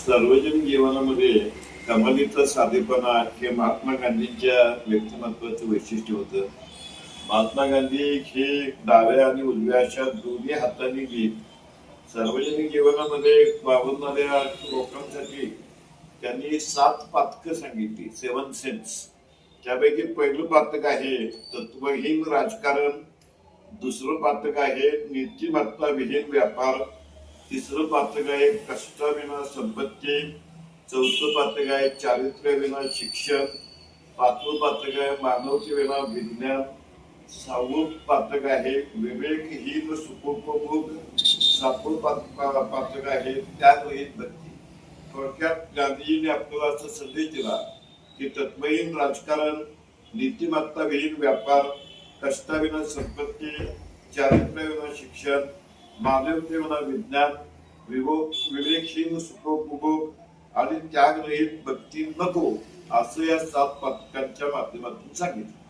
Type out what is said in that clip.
सार्वजनिक जीवनामध्ये कमालीचा साधेपणा हे महात्मा गांधींच्या व्यक्तिमत्वाचं वैशिष्ट्य होतं. महात्मा गांधी हे डाव्या आणि उजव्या अशा दोन्ही हातांनी घेत सार्वजनिक जीवनामध्ये वावरणाऱ्या लोकांसाठी त्यांनी 7 पातकं सांगितली, 7 सेन्स. त्यापैकी पहिलं पातक आहे तत्वहीन राजकारण, दुसरं पातक आहे नीतिमत्ता विहीन व्यापार, तिसरं पातक आहे कष्टाविना संपत्ती, चौथं पातक आहे चारित्र्यविना शिक्षण, पाचवं पातक आहे मानवतेविना विज्ञान, 6वं पातक आहे विवेकहीन सुखोपभोग, 7वं पातक आहे त्यागरहित भक्ती. थोडक्यात गांधीजींनी आपल्याला असा संदेश दिला की तत्वहीन राजकारण, नीतिमत्ता विहीन व्यापार, कष्टाविना संपत्ती, चारित्र्यविना शिक्षण, मानवतेविना विज्ञान, विवेकहीन सुखोपभोग आणि त्यागरहित भक्ती नको, असं या 7 पातकांच्या माध्यमातून सांगितलं.